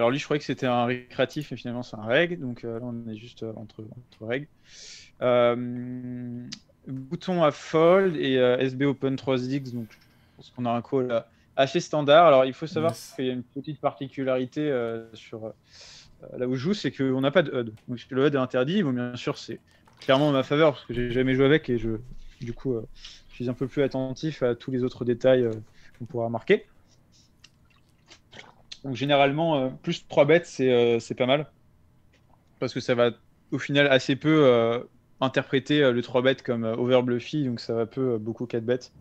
Alors lui, je croyais que c'était un récréatif, mais finalement, c'est un reg. Donc là, on est juste entre reg. Bouton à fold et SB Open 3X. Donc je pense qu'on a un call assez standard. Alors il faut savoir Yes. qu'il y a une petite particularité sur là où je joue, c'est qu'on n'a pas de HUD. Donc le HUD est interdit. Bon, bien sûr, c'est clairement en ma faveur parce que j'ai jamais joué avec et du coup, je suis un peu plus attentif à tous les autres détails qu'on pourra marquer. Donc généralement, plus 3 bêtes, c'est pas mal parce que ça va au final assez peu interpréter le 3 bêtes comme overbluffy, donc ça va peu beaucoup 4 bêtes.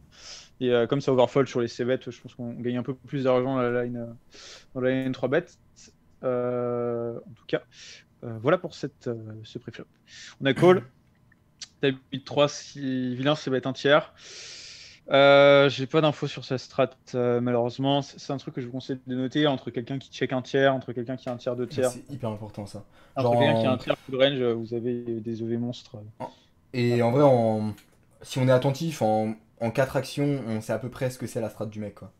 Et comme ça overfold sur les C bêtes, je pense qu'on gagne un peu plus d'argent dans la line 3 bêtes. En tout cas, voilà pour ce préflop. On a call, t'as 8-3, si vilain, ça va être un tiers. J'ai pas d'infos sur sa strat, malheureusement. C'est un truc que je vous conseille de noter entre quelqu'un qui check un tiers, entre quelqu'un qui a un tiers, deux tiers. C'est hyper important ça. Genre Entre quelqu'un qui a un tiers full range, vous avez des OV monstres. et en vrai, si on est attentif, en 4 actions, on sait à peu près ce que c'est la strat du mec, quoi.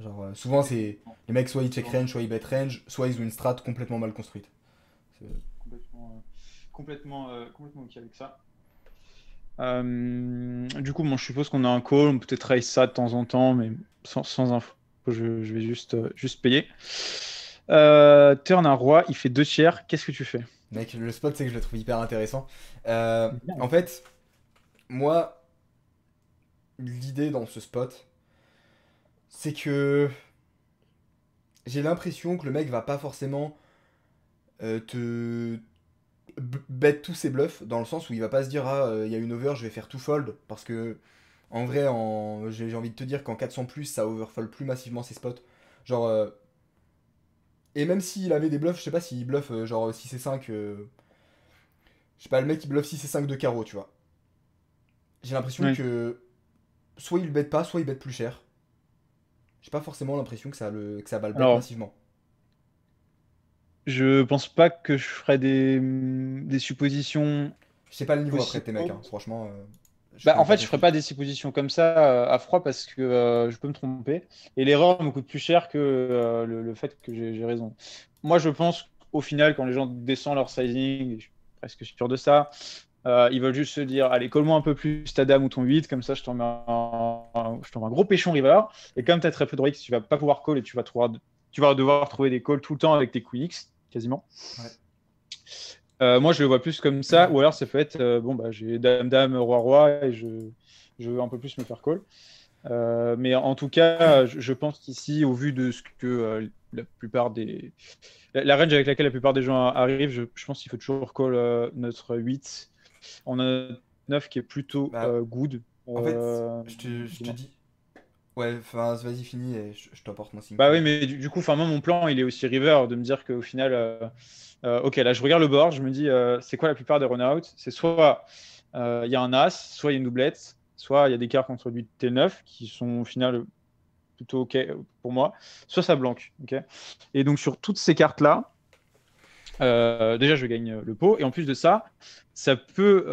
Genre, souvent, c'est les mecs, soit ils check range, soit ils bet range, soit ils ont une strat complètement mal construite. C'est- Complètement ok avec ça. Du coup, bon, je suppose qu'on a un call, on peut peut-être raise ça de temps en temps, mais sans info. Je vais juste payer. Turn un roi, il fait 2 tiers. Qu'est-ce que tu fais? Mec, le spot, c'est que je le trouve hyper intéressant. En Bien. fait, moi, l'idée dans ce spot, c'est que j'ai l'impression que le mec va pas forcément te bet tous ses bluffs, dans le sens où il va pas se dire ah il y a une over, je vais faire tout fold, parce que en vrai, j'ai envie de te dire qu'en 400 plus, ça overfold plus massivement ses spots. Genre, et même s'il avait des bluffs, je sais pas s'il bluffe genre 6 et 5, je sais pas, le mec il bluffe 6 et 5 de carreau, tu vois. J'ai l'impression Ouais. que soit il bet pas, soit il bet plus cher. J'ai pas forcément l'impression que ça va le bet Alors, massivement. je pense pas que je ferais des suppositions Je sais pas le niveau après aussi de tes mecs, hein. hautes. Franchement, je Bah, connais en pas fait, ton je ferais speed. pas des suppositions comme ça à froid parce que je peux me tromper. Et l'erreur me coûte plus cher que le fait que j'ai raison. Moi, je pense qu'au final, quand les gens descendent leur sizing, et je suis presque sûr de ça, ils veulent juste se dire, allez, colle-moi un peu plus ta dame ou ton 8, comme ça je t'envoie un gros péchon river. Et comme tu as très peu de X, tu vas pas pouvoir call et tu vas devoir trouver des calls tout le temps avec tes Queen X, quasiment. Ouais. Moi, je le vois plus comme ça, ou alors ça peut être, bon, bah, j'ai dame, dame, roi, roi, et je veux un peu plus me faire call. Mais en tout cas, je pense qu'ici, au vu de ce que la plupart des. La range avec laquelle la plupart des gens arrivent, je pense qu'il faut toujours call notre 8. On a 9 qui est plutôt Bah, good. en fait, Euh, je te dis-moi. dis. Ouais, enfin, vas-y, finis et je t'apporte mon Bah thinking oui, après. mais du coup, enfin, moi, mon plan, il est aussi river, de me dire qu'au final, ok, là, je regarde le board, je me dis, c'est quoi la plupart des run-out? C'est soit il y a un as, soit il y a une doublette, soit il y a des cartes entre 8 et 9 qui sont au final plutôt ok pour moi, soit ça blanque. Ok. Et donc, sur toutes ces cartes-là, déjà, je gagne le pot. Et en plus de ça, ça peut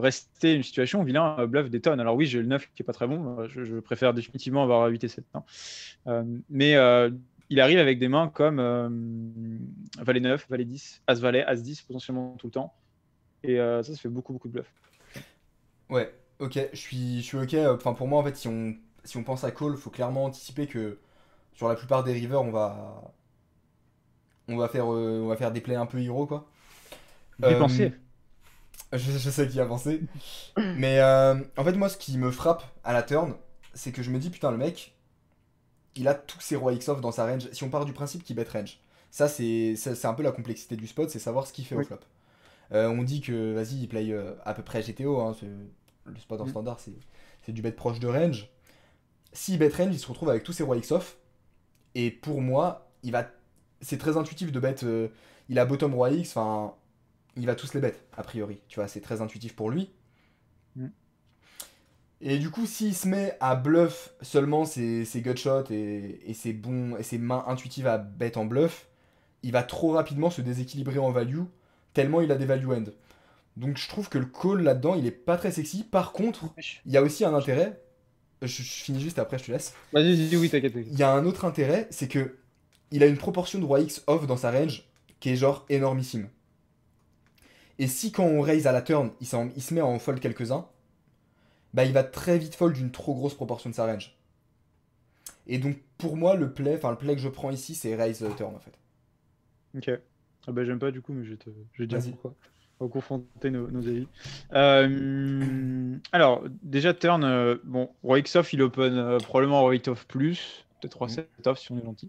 rester une situation où vilain bluff des tonnes. Alors oui, j'ai le 9 qui est pas très bon. Je préfère définitivement avoir 8 et 7. Hein. Mais il arrive avec des mains comme Valet 9, Valet 10, As Valet, As 10 potentiellement tout le temps. Et ça fait beaucoup, beaucoup de bluff. Ouais, ok, je suis ok. Enfin, pour moi, en fait, si on pense à call, faut clairement anticiper que sur la plupart des rivers, on va faire des plays un peu hero, quoi. J'y ai Euh, pensé. je sais qui a pensé. Mais en fait, moi, ce qui me frappe à la turn, c'est que je me dis, putain, le mec, il a tous ses rois X off dans sa range. Si on part du principe qu'il bet range, c'est un peu la complexité du spot, c'est savoir ce qu'il fait au Oui. flop. On dit que, vas-y, il play à peu près GTO, hein, le spot en Mm. standard, c'est du bet proche de range. S'il bet range, il se retrouve avec tous ses rois X off. Et pour moi, c'est très intuitif de bet. Il a bottom roi X, enfin, il va tous les bet, a priori. Tu vois, c'est très intuitif pour lui. Mm. Et du coup, s'il se met à bluff seulement ses gutshots et ses mains intuitives à bet en bluff, il va trop rapidement se déséquilibrer en value, tellement il a des value end. Donc je trouve que le call là-dedans, il est pas très sexy. Par contre, il y a aussi un intérêt. Je finis juste après, je te laisse. Vas-y, dis oui, t'inquiète. Il y a un autre intérêt, c'est que il a une proportion de roi X off dans sa range qui est genre énormissime. Et si quand on raise à la turn, il se met à en fold quelques-uns, bah il va très vite fold d'une trop grosse proportion de sa range. Et donc pour moi, le play que je prends ici, c'est raise turn en fait. Ok. Ah bah, j'aime pas du coup, mais je vais te dire Vas-y. pourquoi. On va confronter nos avis. Alors, déjà, turn, bon, Roi X-Off, il open probablement Roi X-Off plus, peut-être Roi Mm, 7-Off si on est gentil.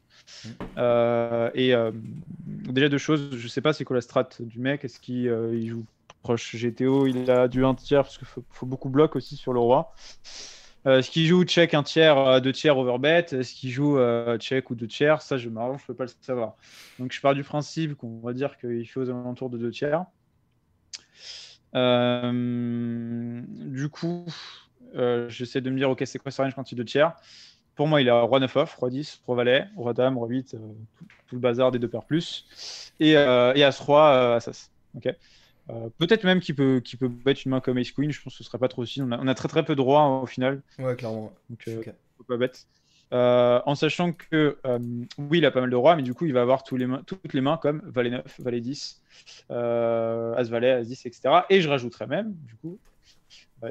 mm. Déjà, deux choses, je sais pas c'est quoi la strat du mec. Est-ce qu'il il joue proche GTO, il a du 1 tiers, parce qu'il faut beaucoup bloc aussi sur le roi. Est-ce qu'il joue check 1 tiers, 2 tiers overbet? Est-ce qu'il joue check ou 2 tiers? Ça, malheureusement, je peux pas le savoir. Donc, je pars du principe qu'on va dire qu'il fait aux alentours de 2 tiers. Du coup, j'essaie de me dire, ok, c'est quoi sa range quand il est 2 tiers? Pour moi, il a roi 9 off, roi 10, roi valet, roi dame, roi 8, tout le bazar des deux paires plus. Et as-roi, as-as. Ok. Peut-être même qu'il peut mettre une main comme Ace Queen, je pense que ce serait pas trop aussi. On a très très peu de rois au final, Ouais, clairement. donc Ok. faut pas bête. En sachant que oui, il a pas mal de rois, mais du coup, il va avoir toutes les mains comme valet 9, valet 10, as valet, as 10, etc. Et je rajouterais même, du coup,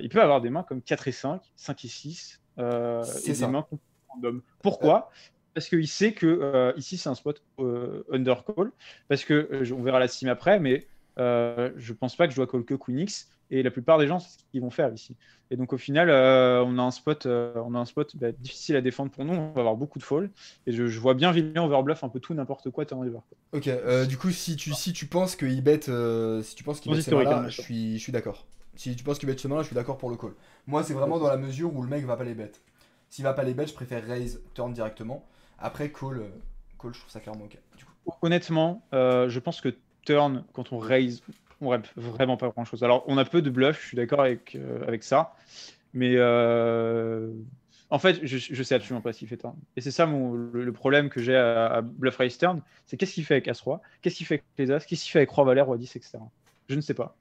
il peut avoir des mains comme 4 et 5, 5 et 6, C'est et des ça. mains random. Euh, Pourquoi? Parce qu'il sait que ici, c'est un spot undercall. Parce que, on verra la sim après, mais je pense pas que je dois call que Queen X. Et la plupart des gens, c'est ce qu'ils vont faire ici. Et donc, au final, on a un spot difficile à défendre pour nous. On va avoir beaucoup de fall. Et je vois bien vilain overbluff un peu tout, n'importe quoi, turn river. ok, du coup, si tu penses qu'il bet, si tu penses qu'il Sans bet ces historique, hein, mains-là, bien sûr. je suis d'accord. Si tu penses qu'il bet ces mains-là, je suis d'accord pour le call. Moi, c'est vraiment dans la mesure où le mec va pas les bet. S'il va pas les bet, je préfère raise turn directement. Après, call, je trouve ça clairement ok. Du coup. Honnêtement, je pense que turn, quand on raise, on rep vraiment pas grand-chose. Alors, on a peu de bluff, je suis d'accord avec ça. Mais en fait, je sais absolument pas ce qu'il fait turn. Et c'est ça le problème que j'ai à bluff raise turn, c'est qu'est-ce qu'il fait avec As-Roi, qu'est-ce qu'il fait avec les As, qu'est-ce qu'il fait avec Roi Valet, Roi 10, etc. Je ne sais pas.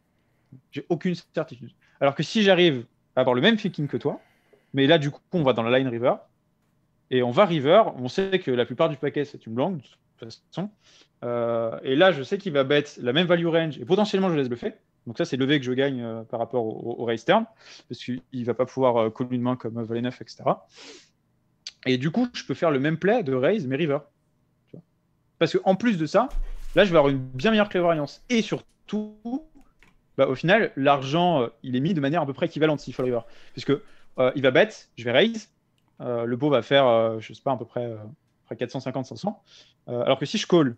J'ai aucune certitude. Alors que si j'arrive à avoir le même thinking que toi, mais là, du coup, on va dans la line river, et on va river, on sait que la plupart du paquet, c'est une blanc, de toute façon. Et là, je sais qu'il va bet la même value range, et potentiellement, je laisse bluffer. Donc ça, c'est levé que je gagne par rapport au raise turn, parce qu'il ne va pas pouvoir call une main comme valet 9, etc. Et du coup, je peux faire le même play de raise, mais river. Tu vois. Parce qu'en plus de ça, là, je vais avoir une bien meilleure clairvoyance. Et surtout, au final, l'argent, il est mis de manière à peu près équivalente s'il faut le river. Puisque il va bet, je vais raise, le pot va faire, je sais pas, à peu près 450-500. Alors que si je call,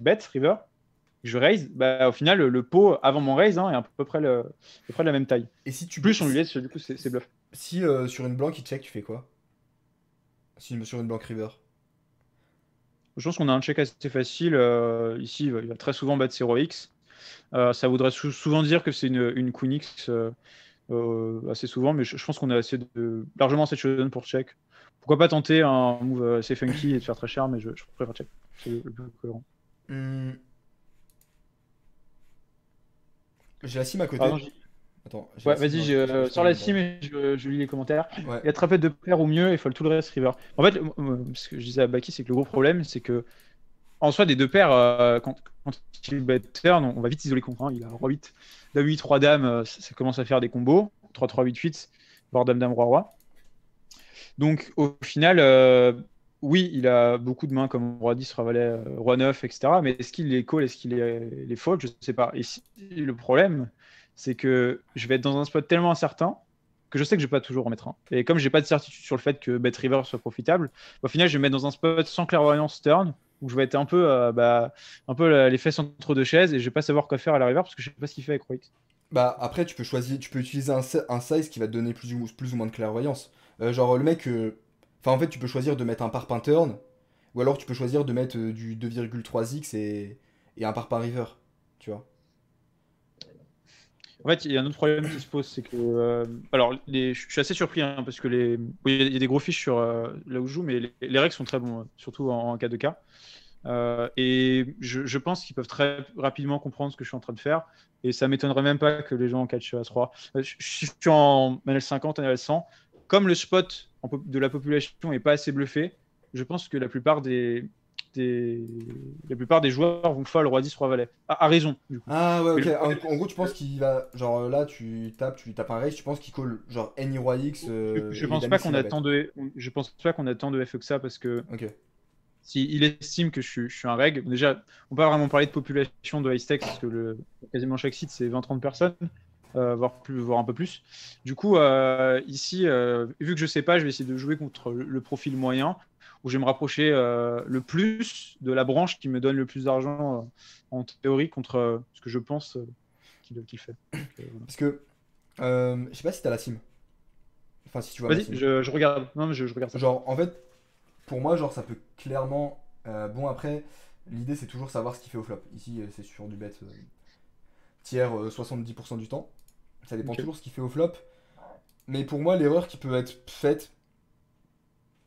bet, river, je raise, au final, le pot avant mon raise est à peu près, de la même taille. Et si tu Plus on lui laisse, du coup, c'est bluff. si sur une blanque il check, tu fais quoi? Si sur une blanque river. Je pense qu'on a un check assez facile. Ici, il va très souvent battre ses Roi X. Ça voudrait souvent dire que c'est une Queen X assez souvent, mais je pense qu'on a largement assez de choses pour check. Pourquoi pas tenter un move assez funky et de faire très cher, mais je préfère check. C'est le plus cohérent. Hmm, j'ai la sim à Pardon, côté. Attends, j'ai la ouais, sim, vas-y, non, je sur prends la une sim, branle. je lis les commentaires. Ouais. Il y a très peu de paires ou mieux, il faut tout le reste river. En fait, ce que je disais à Baki, c'est que le gros problème, c'est que en soi, des deux paires, quand il bet turn, on va vite isoler contre. Il a roi 8, dame 8, roi dame, ça commence à faire des combos. 3, 3, 8, 8, voire dame, dame, roi, roi. Donc au final, oui, il a beaucoup de mains comme roi 10, roi valet, roi 9, etc. Mais est-ce qu'il les call, est-ce qu'il les fold? Je ne sais pas. Et le problème, c'est que je vais être dans un spot tellement incertain que je sais que je ne vais pas toujours en mettre un. Et comme je n'ai pas de certitude sur le fait que bet river soit profitable, au final, je vais me mettre dans un spot sans clairvoyance turn où je vais être un peu les fesses entre deux chaises et je ne vais pas savoir quoi faire à la river parce que je ne sais pas ce qu'il fait avec roi X. Bah après tu peux choisir, tu peux utiliser un size qui va te donner plus ou moins de clairvoyance. Genre le mec, enfin en fait tu peux choisir de mettre un parpaing turn, ou alors tu peux choisir de mettre du 2,3x et un parpaing river, tu vois. En fait, il y a un autre problème qui se pose, c'est que. Alors, je suis assez surpris, hein, parce que oui, il y a des gros fiches sur là où je joue, mais les règles sont très bons, surtout en cas de cas. Et je pense qu'ils peuvent très rapidement comprendre ce que je suis en train de faire. Et ça m'étonnerait même pas que les gens en catch As-Roi. Je suis en NL50, NL100. Comme le spot de la population n'est pas assez bluffé, je pense que la plupart la plupart des joueurs vont fold roi 10, roi valet. À raison, du coup. Ah ouais, Mais ok. le En gros, tu penses qu'il va. Genre là, tu lui tapes un raise, tu penses qu'il call genre any roi X je et les pense dames pas X, il qu'on la a bête. je pense pas qu'on a tant de FE que ça parce que Ok. s'il estime que je suis un reg, déjà, on peut pas vraiment parler de population de high stakes parce que quasiment chaque site c'est 20-30 personnes, voire un peu plus. Du coup, ici, vu que je sais pas, je vais essayer de jouer contre le profil moyen où je vais me rapprocher le plus de la branche qui me donne le plus d'argent en théorie contre ce que je pense qu'il fait. Donc, voilà. Parce que je sais pas si t'as la sim. Enfin, si tu vois ma Vas-y, sim. je regarde. Non, mais je regarde ça. Genre, en fait, pour moi, genre, ça peut clairement. Bon, après, l'idée c'est toujours savoir ce qu'il fait au flop. Ici, c'est sur du bet tiers 70% du temps. Ça dépend Ok. toujours ce qu'il fait au flop. Mais pour moi, l'erreur qui peut être faite,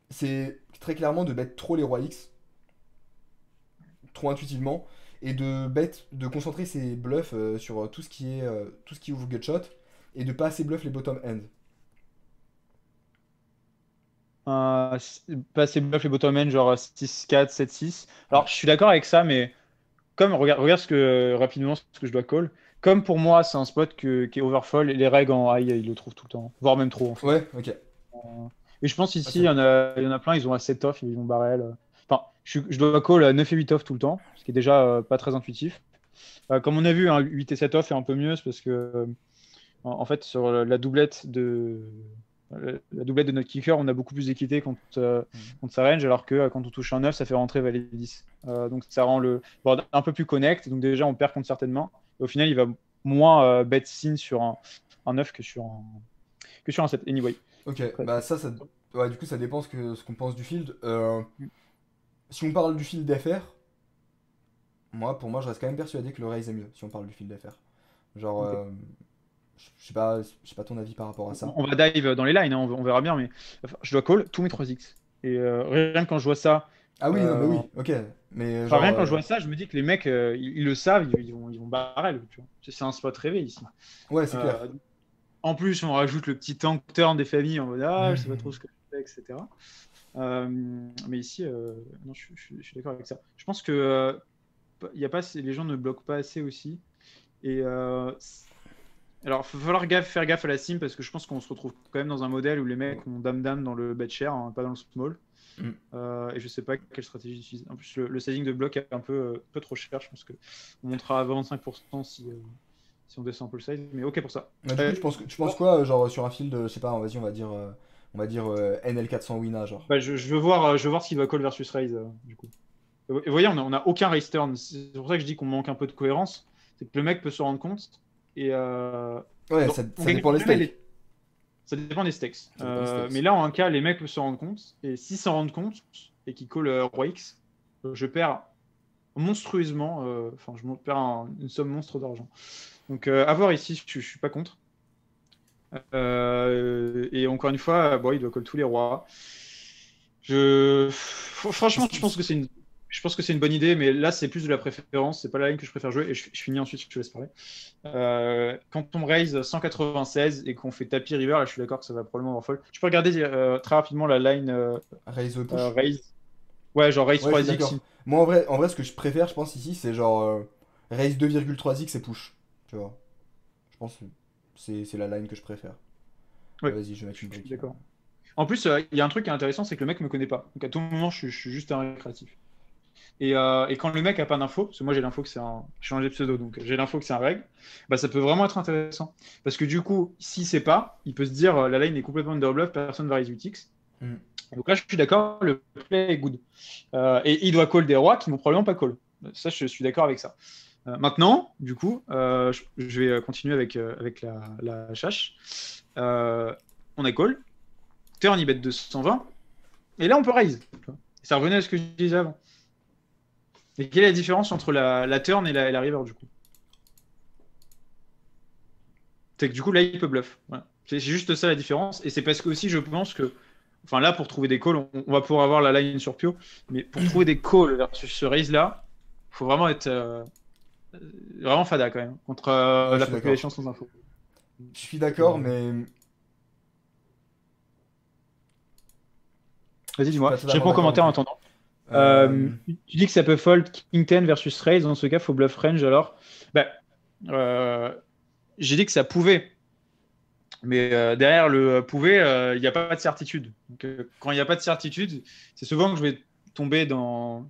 c'est très clairement de bet trop les rois X, trop intuitivement, et de concentrer ses bluffs sur tout ce qui ouvre gutshot, et de pas assez bluff les bottom end. Passer bluff les bottom end, genre 6-4, 7-6. Alors, je suis d'accord avec ça, mais comme, regarde rapidement ce que je dois call. Comme pour moi, c'est un spot qui est overfold, et les règles en high, ils le trouvent tout le temps. Voire même trop, en fait. Ouais, ok. Et je pense Ah, ici, il y en a plein, ils ont assez off, ils vont barrel. Enfin, je dois call 9 et 8 off tout le temps, ce qui est déjà pas très intuitif. Comme on a vu, hein, 8 et 7 off est un peu mieux, c'est parce que, en fait, sur la doublette de notre kicker, on a beaucoup plus d'équité contre sa range, alors que quand on touche un 9, ça fait rentrer valet 10. Donc ça rend le board un peu plus connect, donc déjà on perd contre certaines mains. Et au final, il va moins bet sin sur un 9 que sur un 7. Anyway. Ok, Après, bah ça, ouais, du coup, ça dépend ce qu'on pense du field. Si on parle du field FR, pour moi, je reste quand même persuadé que le raise est mieux, si on parle du field FR. Genre, ok. je sais pas ton avis par rapport à ça. On va dive dans les lines, hein, on verra bien, mais enfin, je dois call tous mes 3x. Et rien que quand je vois ça, Ah oui, non, bah euh, oui, ok. Mais enfin, genre, rien que quand je vois ça, je me dis que les mecs, ils le savent, ils vont barrel. Tu vois. C'est un spot rêvé ici. ouais, c'est clair. Euh, En plus, on rajoute le petit tank turn des familles en mode ah, je sais pas trop ce que je fais, etc. Euh, mais ici, non, je suis d'accord avec ça. Je pense que il y a pas, les gens ne bloquent pas assez aussi. Et alors, il va falloir faire gaffe à la sim parce que je pense qu'on se retrouve quand même dans un modèle où les mecs ont dame-dame dans le bet share, hein, pas dans le small. Mm. Et je sais pas quelle stratégie utiliser. En plus, le sizing de bloc est un peu trop cher. Je pense que on montera à 25% si on descend un peu le size. Mais ok pour ça. Du coup, tu penses quoi, genre, sur un field, je sais pas, vas-y, on va dire NL400 Wina, genre. Bah, je veux voir s'il va call versus raise, du coup. Et vous voyez, on a aucun raise turn. C'est pour ça que je dis qu'on manque un peu de cohérence. C'est que le mec peut se rendre compte. Et Ouais, bon, on ça gagne dépend les jamais stakes. ça dépend des stakes. Ça dépend des Mais stakes. là, en un cas, les mecs peuvent se rendre compte. Et s'ils s'en rendent compte et qu'ils call roi X, je perds monstrueusement. Enfin, perds une somme monstre d'argent. Donc, à voir ici, je suis pas contre. Et encore une fois, bon, il doit call tous les rois. Franchement, je pense que c'est une bonne idée, mais là, c'est plus de la préférence. C'est pas la ligne que je préfère jouer. Et je finis ensuite, je te laisse parler. Quand on raise 196 et qu'on fait tapis river, là, je suis d'accord que ça va probablement avoir fold. Tu peux regarder très rapidement la line Raise push. raise. Ouais, genre raise Ouais, je suis 3x. d'accord. Moi, en vrai, ce que je préfère, je pense, ici, c'est genre raise 2,3x et push. Tu vois. Je pense que c'est la line que je préfère. Ouais, Vas-y, je vais mettre je une suis brique. d'accord. En plus, il y a un truc qui est intéressant, c'est que le mec me connaît pas. Donc à tout moment, je suis juste un récréatif. Et quand le mec a pas d'info, parce que moi j'ai l'info que c'est un. J'ai changé de pseudo, donc j'ai l'info que c'est un reg, bah ça peut vraiment être intéressant. Parce que du coup, s'il sait pas, il peut se dire la line est complètement underbluff, personne va raise 8x. Mm. Donc là, je suis d'accord, le play est good. Et il doit call des rois qui vont probablement pas call. Ça, je suis d'accord avec ça. Maintenant, du coup, je vais continuer avec la chasse. On a call, turn il bet 220, et là on peut raise. Ça revenait à ce que je disais avant. Et quelle est la différence entre la turn et la river du coup? C'est que du coup là il peut bluff. Voilà. C'est juste ça la différence. Et c'est parce que aussi je pense que, enfin là pour trouver des calls, on va pouvoir avoir la line sur Pio, mais pour trouver des calls versus ce raise là, il faut vraiment être vraiment fada quand même contre Ouais, je la suis d'accord. population sans info. Je suis d'accord, mais Vas-y je suis dis-moi. pas Je réponds totalement aux d'accord non commentaires en plus. attendant. Euh, Euh, tu dis que ça peut fold King 10 versus raise. Dans ce cas, faut bluff range alors. Bah, euh, j'ai dit que ça pouvait. Mais derrière le pouvait, il n'y a pas de certitude. Donc, quand il n'y a pas de certitude, c'est souvent que je vais tomber dans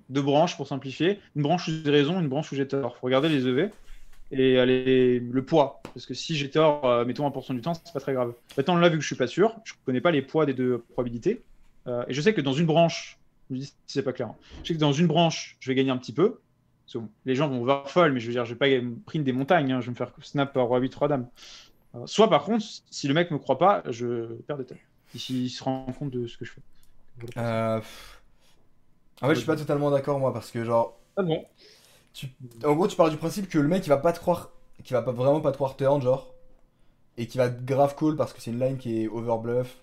deux branches pour simplifier. Une branche où j'ai raison, une branche où j'ai tort. Il faut regarder les EV et le poids. Parce que si j'ai tort, mettons 1% du temps, c'est pas très grave. Maintenant, là, vu que je suis pas sûr, je connais pas les poids des deux probabilités. Et je sais que dans une branche, je me dis si c'est pas clair, hein. Je sais que dans une branche, je vais gagner un petit peu. Parce que, bon, les gens vont voir folle, mais je veux dire, je vais pas prendre des montagnes, hein. Je vais me faire snap roi 8 roi dame. Soit par contre, si le mec me croit pas, je perds des tables. Et s'il se rend compte de ce que je fais. pff. En fait, je suis pas totalement d'accord, moi, parce que, genre, Ah bon. tu... en gros, tu pars du principe que le mec, il va pas te croire, qu'il va pas, vraiment pas te croire turn, genre, et qu'il va te grave call parce que c'est une line qui est over bluff,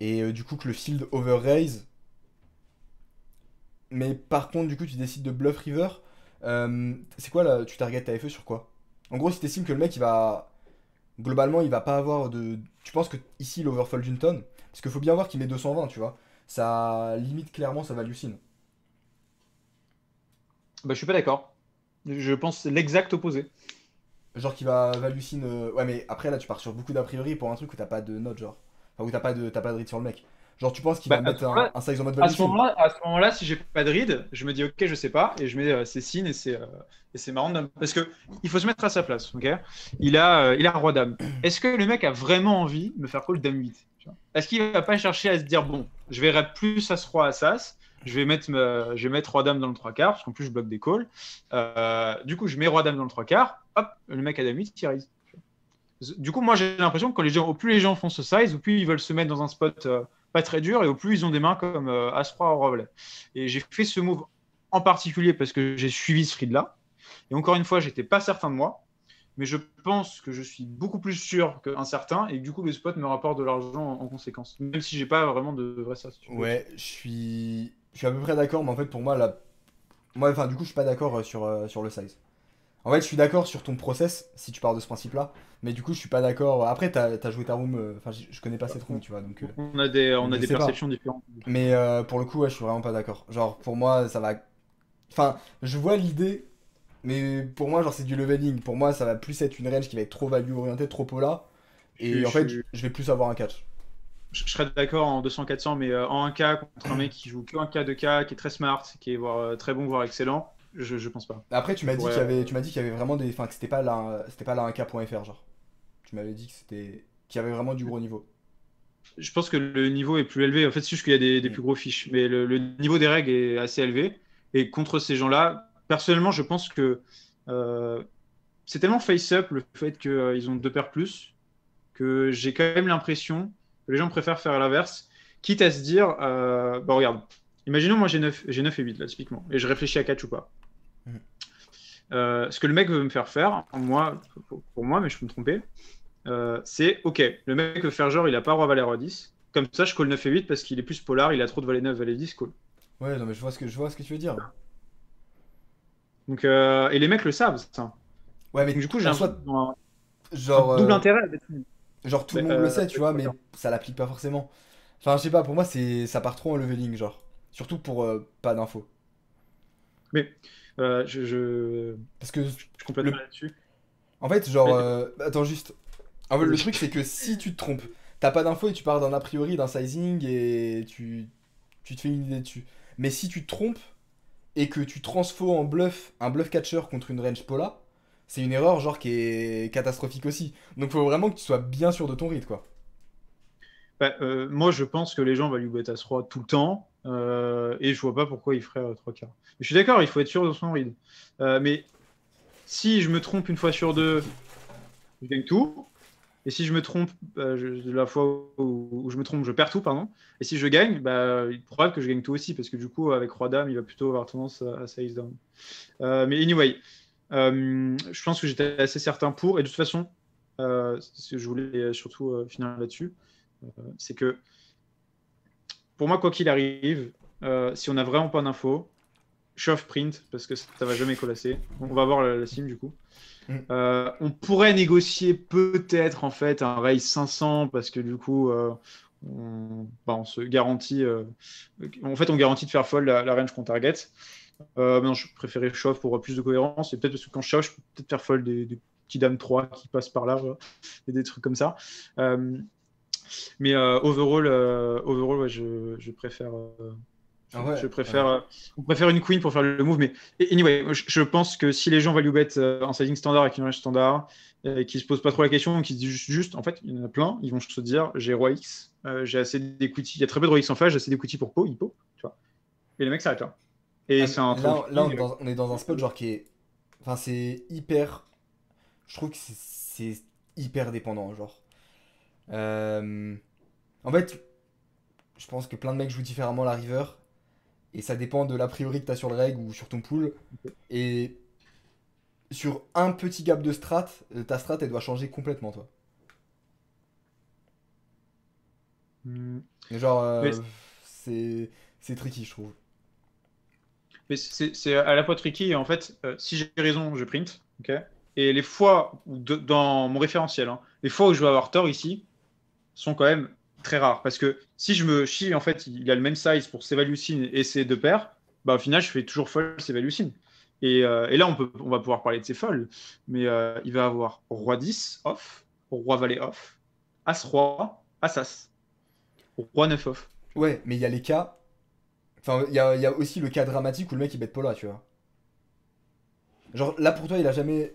et du coup, que le field over raise. Mais par contre, du coup, tu décides de bluff river. C'est quoi là? Tu target ta FE sur quoi? En gros, si t'estimes que le mec, il va. Globalement, il va pas avoir de. Tu penses que ici, il overfold une tonne? Parce qu'il faut bien voir qu'il met 220, tu vois. Ça limite clairement sa value sin. Bah, je suis pas d'accord. Je pense que c'est l'exact opposé. Genre qu'il va value sin. Ouais, mais après, là, tu pars sur beaucoup d'a priori pour un truc où t'as pas de note, genre. Enfin, où t'as pas de read sur le mec. Genre, tu penses qu'il va Bah, mettre un size en mode à value ce sin? moment-là, à ce moment-là, si j'ai pas de read, je me dis ok, je sais pas, et je mets c'est sin et c'est marrant parce que il faut se mettre à sa place, ok. Il a roi dame. Est-ce que le mec a vraiment envie de me faire call dame 8? Est-ce qu'il va pas chercher à se dire bon, je verrai plus as roi as as, je vais mettre roi dame dans le 3 quarts parce qu'en plus je bloque des calls. Du coup, je mets roi dame dans le 3 quarts, hop, le mec a dame 8, il raise. Du coup, moi, j'ai l'impression que au plus les gens font ce size, au plus ils veulent se mettre dans un spot pas très dur et au plus ils ont des mains comme As-Roi ou Roi-Valet. Et j'ai fait ce move en particulier parce que j'ai suivi ce read-là. Et encore une fois, j'étais pas certain de moi, mais je pense que je suis beaucoup plus sûr qu'incertain et que du coup, le spot me rapporte de l'argent en conséquence. Même si j'ai pas vraiment de vraie certitude là-dessus. Ouais, je suis à peu près d'accord, mais en fait, pour moi, là. Moi, enfin, du coup, je suis pas d'accord sur le size. En fait, je suis d'accord sur ton process, si tu pars de ce principe-là. Mais du coup, je suis pas d'accord. Après, t'as joué ta room. Enfin, je connais pas cette room, tu vois. Donc On a je des sais pas. perceptions différentes. Mais pour le coup, ouais, je suis vraiment pas d'accord. Genre, pour moi, ça va. Enfin, je vois l'idée. Mais pour moi, genre, c'est du leveling. Pour moi, ça va plus être une range qui va être trop value orientée, trop pola. Et en fait, je vais plus avoir un catch. Je serais d'accord en 200-400, mais en 1K contre un mec qui joue que 1K, 2K, qui est très smart, qui est très bon, voire excellent, je pense pas. Après, tu Je m'as dit pourrais, tu m'as dit qu'il y avait vraiment des. Enfin, que c'était pas la 1K.fr, genre. Tu m'avais dit qu'il y avait vraiment du gros niveau. je pense que le niveau est plus élevé. En fait, c'est juste qu'il y a des Mm. plus gros fiches, mais le niveau des règles est assez élevé. Et contre ces gens-là, personnellement, je pense que euh, c'est tellement face-up le fait qu'ils ont deux paires plus que j'ai quand même l'impression que les gens préfèrent faire l'inverse, quitte à se dire bah regarde, imaginons moi j'ai 9 et 8 là, typiquement, et je réfléchis à catch ou pas. Mm. Ce que le mec veut me faire faire, moi, pour moi, mais je peux me tromper, c'est ok, le mec veut faire genre il a pas roi valet roi 10, comme ça je call 9 et 8 parce qu'il est plus polar, il a trop de valet 9, valet 10, call. Ouais, non, mais je vois ce que tu veux dire. Donc, et les mecs le savent, ça. Ouais, Donc mais du coup, j'ai en l'impression soi, qu'ils ont un genre, double intérêt à mettre. genre tout le Mais, monde le sait, tu vois, d'accord. mais ça l'applique pas forcément. Enfin, je sais pas, pour moi, ça part trop en leveling, genre. Surtout pour pas d'infos. Mais je Parce que suis complètement le, là-dessus. en fait, genre, Mais, attends juste. En fait, le vas-y. truc, c'est que si tu te trompes, t'as pas d'infos et tu pars d'un a priori, d'un sizing et tu te fais une idée dessus. Mais si tu te trompes et que tu transfos en bluff un bluff catcher contre une range pola, c'est une erreur genre qui est catastrophique aussi. Donc faut vraiment que tu sois bien sûr de ton read, quoi. Bah, moi, je pense que les gens value bet As-Roi tout le temps, et je vois pas pourquoi ils feraient trois quarts. Mais je suis d'accord, il faut être sûr de son read. Mais si je me trompe une fois sur deux, je gagne tout. Et si je me trompe, la fois où je me trompe, je perds tout, pardon. Et si je gagne, bah, il est probable que je gagne tout aussi, parce que du coup, avec Roi-Dame, il va plutôt avoir tendance à size down. Mais anyway, je pense que j'étais assez certain pour, et de toute façon, c'est ce que je voulais surtout finir là-dessus, c'est que pour moi, quoi qu'il arrive, si on n'a vraiment pas d'infos, shove print, parce que ça va jamais colasser. On va voir la sim du coup. Mm. On pourrait négocier peut-être en fait un raise 500 parce que du coup on se garantit. En fait, on garantit de faire fold la range qu'on target. Non, je préférais shove pour plus de cohérence. Et peut-être parce que quand je shove, je peux peut-être faire fold des petits dames 3 qui passent par là, et des trucs comme ça. Mais overall ouais, je préfère. Je préfère, on préfère une queen pour faire le move. Mais anyway, je pense que si les gens value bet en sizing standard avec une range standard, qui se posent pas trop la question, qui se disent juste, en fait, il y en a plein, ils vont se dire, j'ai roi X, j'ai assez d'equity, il y a très peu de roi X en face, j'ai assez d'equity pour hippo, tu vois. Et les mecs s'arrêtent là. Et c'est un très bon Là, feeling. on est dans un spot genre qui est. Enfin, c'est hyper. Je trouve que c'est hyper dépendant, genre. Euh, En fait, je pense que plein de mecs jouent différemment la river. Et ça dépend de l'a priori que t'as sur le reg ou sur ton pool. Et sur un petit gap de strat, ta strat elle doit changer complètement, toi. Hmm. Et genre, Mais, c'est tricky, je trouve. mais c'est à la fois tricky. Et en fait, si j'ai raison, je print. Ok. Et les fois, dans mon référentiel, hein, les fois où je vais avoir tort ici, sont quand même très rares. Parce que si je me chie, en fait, il a le même size pour ses valucines et ses deux paires, bah, au final, je fais toujours fold ses valucines. Et là, on va pouvoir parler de ses folds. Mais il va avoir roi 10 off, roi valet off, as roi, as as, roi 9 off. Ouais, mais il y a les cas. Enfin, il y a aussi le cas dramatique où le mec il bet Pola, tu vois. Genre, là pour toi, il a jamais.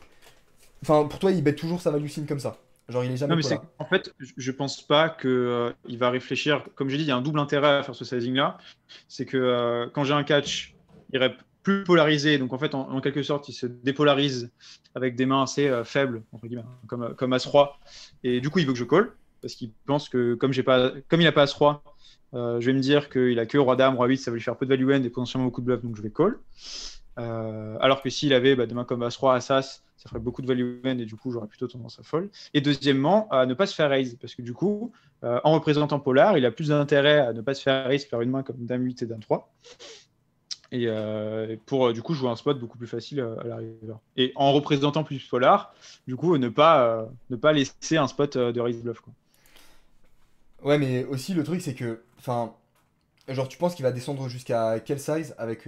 Enfin, pour toi, il bet toujours sa valucine comme ça. Genre, il est Non, jamais mais Pola. en fait, je pense pas que il va réfléchir. Comme j'ai dit, il y a un double intérêt à faire ce sizing-là. C'est que quand j'ai un catch, il irait plus polarisé. Donc en fait, en quelque sorte, il se dépolarise avec des mains assez faibles, entre guillemets, hein, comme As-Roi. Et du coup, il veut que je call. Parce qu'il pense que comme il n'a pas As-Roi, je vais me dire qu'il a que Roi-Dame, Roi-8, ça va lui faire peu de value end et potentiellement beaucoup de bluff, donc je vais call. Alors que s'il avait des mains comme As-Roi, As-As, ça ferait beaucoup de value end et du coup, j'aurais plutôt tendance à fold. Et deuxièmement, à ne pas se faire raise, parce que du coup, en représentant Polar, il a plus d'intérêt à ne pas se faire raise par une main comme Dame 8 et Dame 3. Et pour du coup jouer un spot beaucoup plus facile à la river. Et en représentant plus Polar, du coup, ne pas laisser un spot de raise bluff, quoi. Ouais, mais aussi le truc, c'est que. Enfin, genre, tu penses qu'il va descendre jusqu'à quel size avec.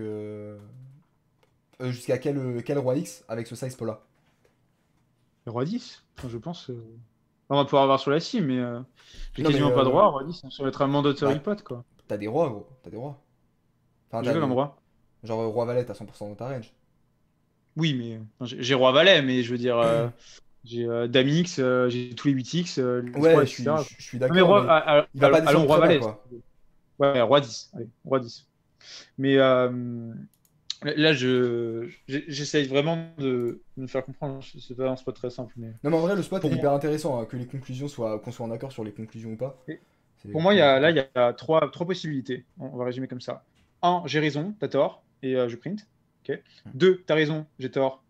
Jusqu'à quel roi X avec ce size Pola? Le roi 10, enfin, je pense. On va pouvoir avoir sur la cime, mais j'ai Non, mais. quasiment pas de roi. Roi 10, ça va être un mandatory Bah, pot, quoi. t'as des rois, gros. T'as des rois. Enfin, J'ai t'as quoi comme le. roi? Genre, roi Valet, t'as 100% dans ta range. Oui, mais enfin, j'ai roi valet, mais je veux dire, j'ai Dame X, j'ai tous les 8X, les Ouais, 3, etc. je suis Non, mais d'accord, mais il va pas allons descendre roi très bas, valet. quoi. Ouais, roi 10. Allez, roi 10. Mais là, j'essaye vraiment de me faire comprendre. C'est pas un spot très simple, mais Non, mais en vrai, le spot est pour hyper moi, intéressant, hein, que les conclusions soient. Qu'on soit en accord sur les conclusions ou pas. C'est il y plus a, là, important. il y a trois possibilités. On va résumer comme ça. Un, j'ai raison, t'as tort, et je print. Ok. Deux, t'as raison, j'ai tort,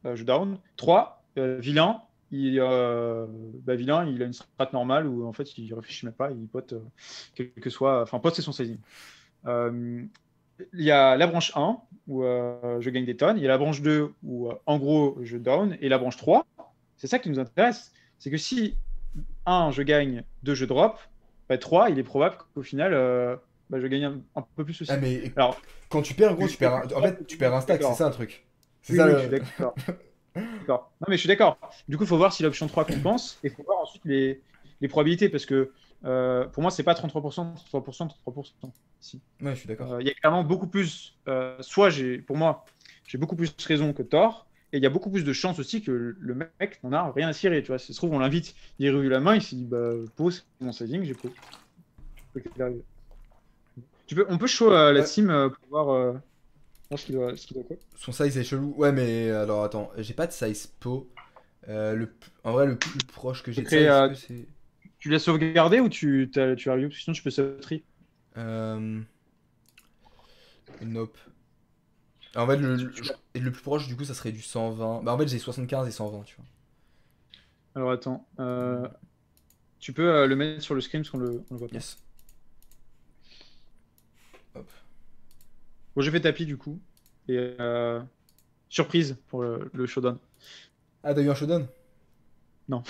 je down. 3, vilain, vilain, il a une strat normale où en fait il réfléchit même pas, il pote, quel que soit, enfin pote c'est son sizing. Euh, il y a la branche 1 où je gagne des tonnes, il y a la branche 2 où en gros je down, et la branche 3, c'est ça qui nous intéresse, c'est que si 1 je gagne, 2 je drop, 3 il est probable qu'au final je gagne un peu plus Ah, aussi. mais Alors, quand tu perds, gros, je tu suis perds en fait, tu perds un stack, c'est d'accord. ça le truc. C'est Oui, ça oui, je le. suis d'accord. D'accord. Non, mais je suis d'accord. Du coup, il faut voir si l'option 3 compense et il faut voir ensuite les probabilités parce que pour moi, c'est pas 33%, 33%, 33%. Si. Ouais, je suis d'accord. Il y a clairement beaucoup plus. Pour moi, j'ai beaucoup plus raison que tort et il y a beaucoup plus de chances aussi que le mec n'en a rien à cirer. Tu vois, si ça se trouve, on l'invite, il réunit la main, il s'est dit bah, pose mon sizing, j'ai pose. On peut show la Ouais, team pour voir ce qu'il doit quoi. son size est chelou. Ouais, mais alors attends, j'ai pas de size po. En vrai, le plus proche que Tu j'ai de ça, crées, est-ce que c'est. tu l'as sauvegardé ou tu as review? Sinon, tu peux sauvetree. Euh... Nope. En fait, et le plus proche, du coup, ça serait du 120. Bah, en fait, j'ai 75 et 120, tu vois. Alors attends, tu peux le mettre sur le screen parce on le voit pas. Yes. Hop. Bon, j'ai fait tapis du coup. Et surprise pour le showdown. Ah, t'as eu un showdown? Non.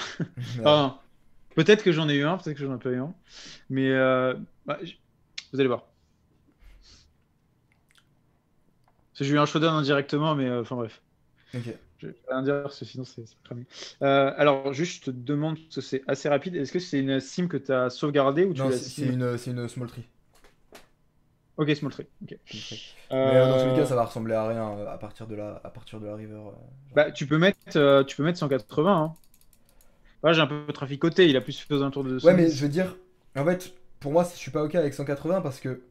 Merde. Enfin, Peut-être que j'en ai eu un, peut-être que j'en ai pas eu un. Mais bah, vous allez voir. Parce que j'ai eu un showdown indirectement, mais enfin bref. Ok. Je vais rien dire, parce que sinon c'est cramé. Alors, juste, je te demande, parce que c'est assez rapide, est-ce que c'est une sim que tu as sauvegardée ou tu Non, la c'est sim? c'est une small tree. Ok, small tree. Ok. Small tree. Mais dans tous les cas, Euh, ça va ressembler à rien à partir de la river. Genre. Bah, tu peux mettre 180. Hein. Là, j'ai un peu traficoté, il a plus fait aux alentours de Ouais, mais je 210. veux dire, en fait, pour moi, je suis pas ok avec 180 parce que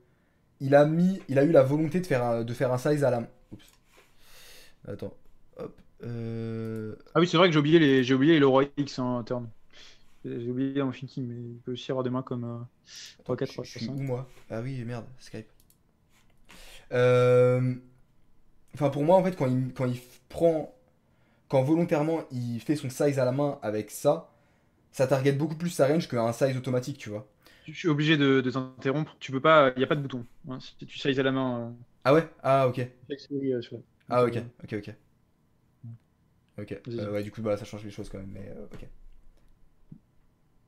il a eu la volonté de faire un size à la main. Oups. Attends. Hop. Ah oui, c'est vrai que j'ai oublié les Leroy X en interne. J'ai oublié dans mon thinking, mais il peut aussi avoir des mains comme Attends, 3-4, je suis 3-5. où moi? Ah oui, merde, Skype. Euh, Enfin, pour moi, en fait, quand il prend. Quand volontairement il fait son size à la main avec ça, ça target beaucoup plus sa range qu'un size automatique, tu vois. Je suis obligé de t'interrompre. Tu peux pas, il n'y a pas de bouton. Hein. Si tu size à la main, Ah ouais? Ah ok. donc, Ah ok, ok, ok. Ok. vas-y. Ouais, du coup, bah, ça change les choses quand même, mais ok.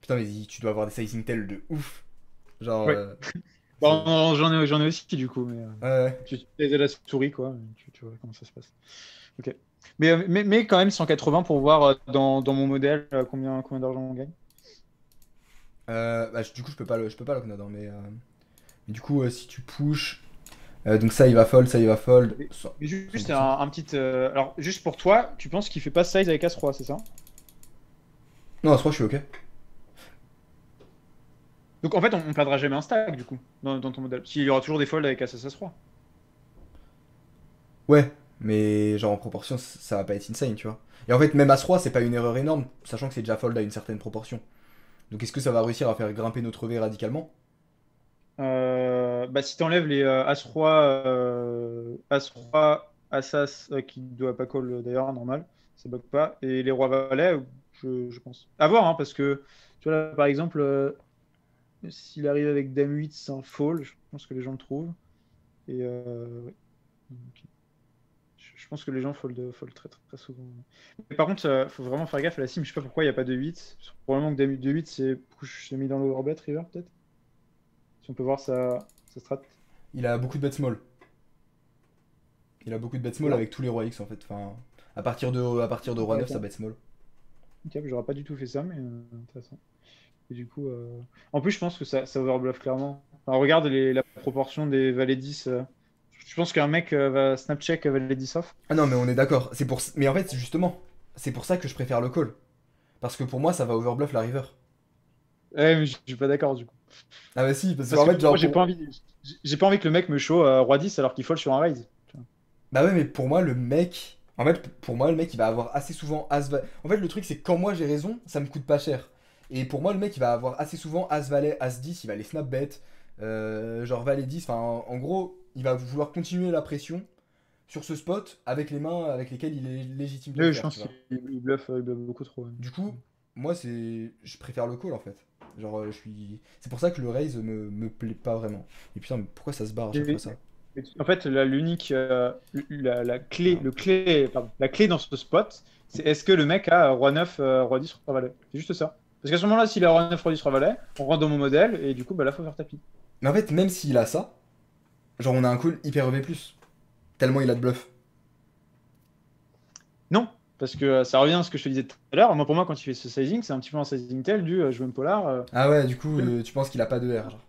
Putain, mais tu dois avoir des sizing tels de ouf. Genre, Ouais. c'est. Bon, j'en ai aussi du coup, mais Ouais, ouais. tu utilises la souris, quoi. Tu vois comment ça se passe. Ok. Mais quand même 180 pour voir dans mon modèle combien d'argent on gagne. Bah, du coup, je peux pas lock node, hein, mais du coup, si tu push. Donc ça, il va fold, ça, il va fold. Mais, 100%. mais juste un petit. Alors, juste pour toi, tu penses qu'il fait pas size avec As-Roi, c'est ça? Non, à ce 3, je suis ok. Donc en fait, on perdra jamais un stack du coup dans ton modèle. S'il y aura toujours des folds avec As-Roi. Ouais, mais genre en proportion, ça va pas être insane, tu vois. Et en fait, même As-Roi, c'est pas une erreur énorme, sachant que c'est déjà fold à une certaine proportion. Donc est-ce que ça va réussir à faire grimper notre V radicalement? Bah, si t'enlèves les As-Roi, As-Roi, As-As qui doit pas call d'ailleurs, normal, ça bug pas. Et les Rois-Valets, je pense. À voir, hein, parce que tu vois, là, par exemple, s'il arrive avec Dame 8, c'est un fold, je pense que les gens le trouvent. Et ouais. Ok. Je pense que les gens fold très, très, très souvent. Mais par contre, faut vraiment faire gaffe à la sim. Je sais pas pourquoi il n'y a pas de 8. Probablement que Dame 8, c'est push mis dans l'overbet river, peut-être. Si on peut voir sa strat. Il a beaucoup de bêtes small. Il a beaucoup de bêtes small Là. avec tous les rois X en fait. Enfin, à partir de roi 9, ça Intéressant. bet small. Ok, j'aurais pas du tout fait ça, mais intéressant. Et du coup, en plus, je pense que ça overbluff clairement. Enfin, regarde la proportion des valets 10. Je pense qu'un mec va snap check valet 10 off. Ah non, mais on est d'accord. Mais en fait, justement, c'est pour ça que je préfère le call. Parce que pour moi, ça va overbluff la river. Ouais, mais je suis pas d'accord du coup. Ah bah si, parce Parce qu'en que fait, moi, genre pour. j'ai pas envie que le mec me show roi 10 alors qu'il fold sur un raise. Tu vois. Bah ouais, mais pour moi, le mec. En fait, pour moi, le mec, il va avoir assez souvent En fait, le truc, c'est que quand moi j'ai raison, ça me coûte pas cher. Et pour moi, le mec, il va avoir assez souvent As-Valet, As-10, il va les snap bet. Genre Valet 10. Enfin, en gros, il va vouloir continuer la pression sur ce spot avec les mains avec lesquelles il est légitime de le Oui, je faire, pense tu qu'il vois. il bluffe beaucoup trop. Ouais. Du coup, moi, je préfère le call en fait. Genre, je suis. C'est pour ça que le raise me plaît pas vraiment. Et putain, mais pourquoi ça se barre à chaque fois Et- ça? En fait, l'unique, la clé, Merde. pardon, la clé dans ce spot, c'est est-ce que le mec a roi 9, roi 10, roi valet. C'est juste ça. Parce qu'à ce moment-là, s'il a roi 9, roi 10, roi valet, on rentre dans mon modèle et du coup, bah là, faut faire tapis. Mais en fait, même s'il a ça, genre, on a un call hyper EV+. Tellement il a de bluff. Non, parce que ça revient à ce que je te disais tout à l'heure. Moi, pour moi, quand il fait ce sizing, c'est un petit peu un sizing tel du je veux me polar. Ah ouais, du coup, tu penses qu'il a pas de R, genre.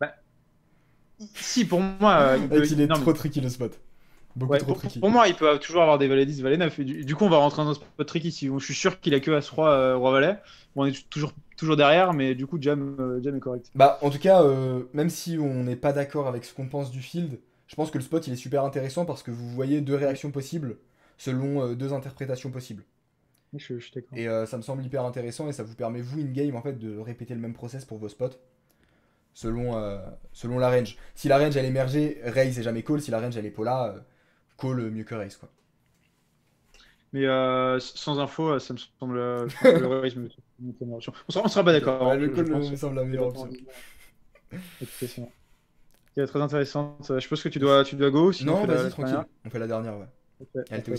Bah, si, pour moi, il Mec, peut. il est Non, mais trop tricky le spot. Beaucoup ouais, trop tricky. pour moi, il peut toujours avoir des valets 10, valets 9. Et du coup, on va rentrer dans un spot tricky. Si je suis sûr qu'il a que As-Roi, Roi Valet. Bon, on est toujours derrière, mais du coup, Jam est correct. Bah, en tout cas, même si on n'est pas d'accord avec ce qu'on pense du field, je pense que le spot il est super intéressant parce que vous voyez deux Oui, réactions possibles selon deux interprétations possibles. je suis d'accord. Et ça me semble hyper intéressant et ça vous permet, vous, in-game, en fait, de répéter le même process pour vos spots selon la range. Si la range elle est mergée, raise et jamais call. Si la range elle est pola, call mieux que raise, quoi. Mais sans info, ça me semble. Je pense que le réalisme est une bonne option. On sera pas Ok, d'accord, ouais, hein, le je call pense. me semble la meilleure Débattement option. explication. Qui est très intéressante. Je pense que tu dois go, sinon on Non, fait vas-y, la dernière. tranquille. On fait la dernière, ouais. Ok, Elle était parfait.